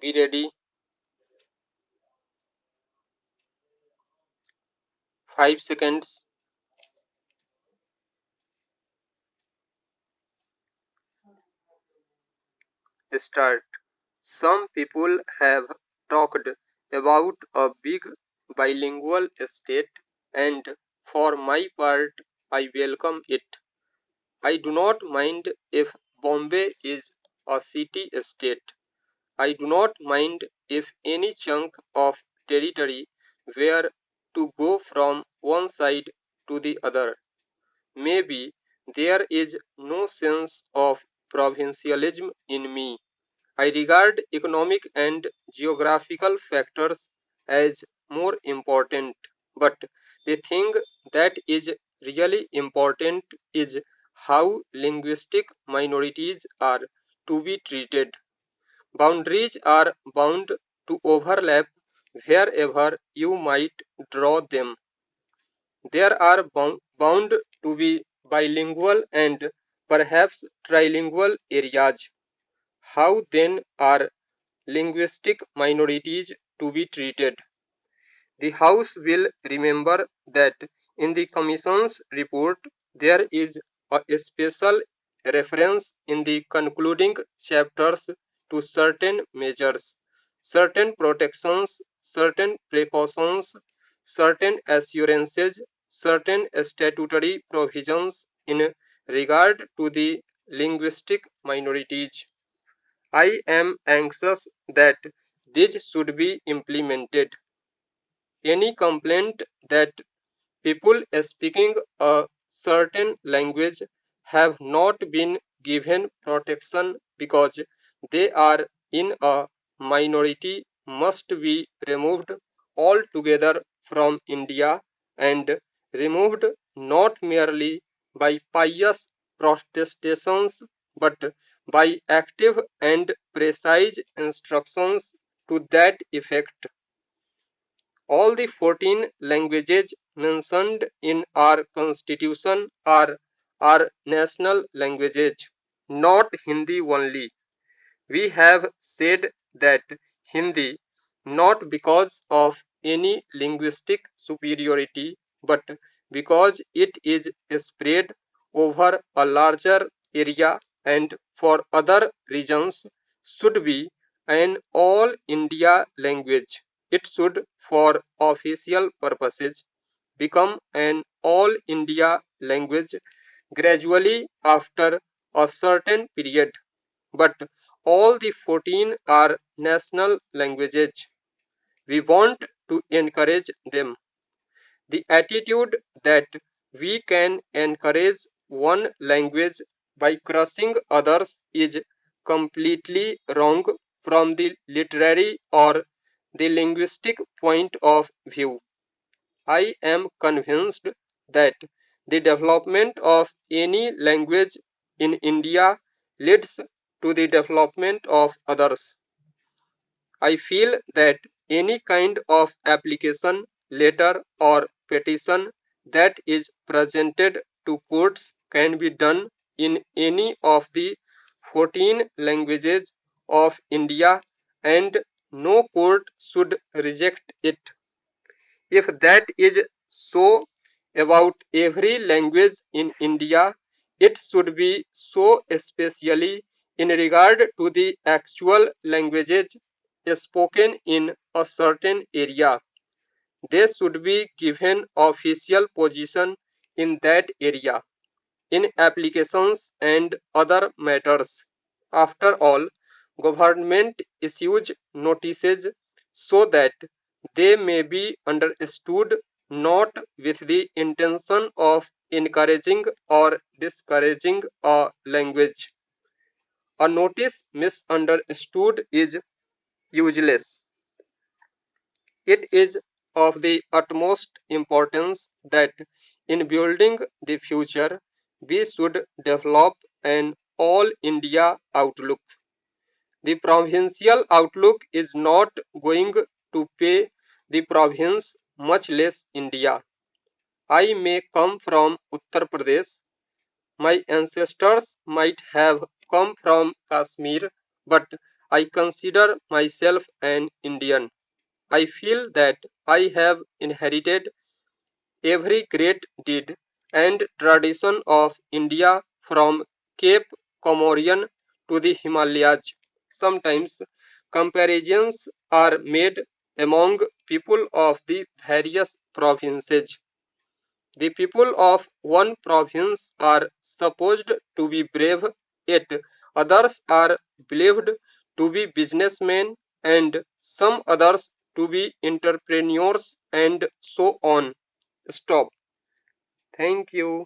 Be ready. 5 seconds. Start. Some people have talked about a big bilingual state, and for my part, I welcome it. I do not mind if Bombay is a city state. I do not mind if any chunk of territory were to go from one side to the other. Maybe there is no sense of provincialism in me. I regard economic and geographical factors as more important, but the thing that is really important is how linguistic minorities are to be treated. Boundaries are bound to overlap wherever you might draw them. There are bound to be bilingual and perhaps trilingual areas. How then are linguistic minorities to be treated? The House will remember that in the Commission's report there is a special reference in the concluding chapters to certain measures, certain protections, certain precautions, certain assurances, certain statutory provisions in regard to the linguistic minorities. I am anxious that these should be implemented. Any complaint that people speaking a certain language have not been given protection because they are in a minority must be removed altogether from India, and removed not merely by pious protestations but by active and precise instructions to that effect. All the 14 languages mentioned in our constitution are national languages, not Hindi only. We have said that Hindi, not because of any linguistic superiority, but because it is spread over a larger area and for other regions, should be an all India language. It should, for official purposes, become an all India language gradually after a certain period, but all the 14 are national languages. We want to encourage them. The attitude that we can encourage one language by crushing others is completely wrong from the literary or the linguistic point of view. I am convinced that the development of any language in India leads to the development of others. I feel that any kind of application, letter, or petition that is presented to courts can be done in any of the 14 languages of India, and no court should reject it. If that is so about every language in India, it should be so especially in regard to the actual languages spoken in a certain area. They should be given official position in that area, in applications and other matters. After all, government issues notices so that they may be understood not with the intention of encouraging or discouraging a language. A notice misunderstood is useless. It is of the utmost importance that in building the future we should develop an all India outlook. The provincial outlook is not going to pay the province, much less India. I may come from Uttar Pradesh. My ancestors might have come from Kashmir, but I consider myself an Indian. I feel that I have inherited every great deed and tradition of India from Cape Comorian to the Himalayas. Sometimes comparisons are made among people of the various provinces. The people of one province are supposed to be brave, yet others are believed to be businessmen and some others to be entrepreneurs and so on. Stop. Thank you.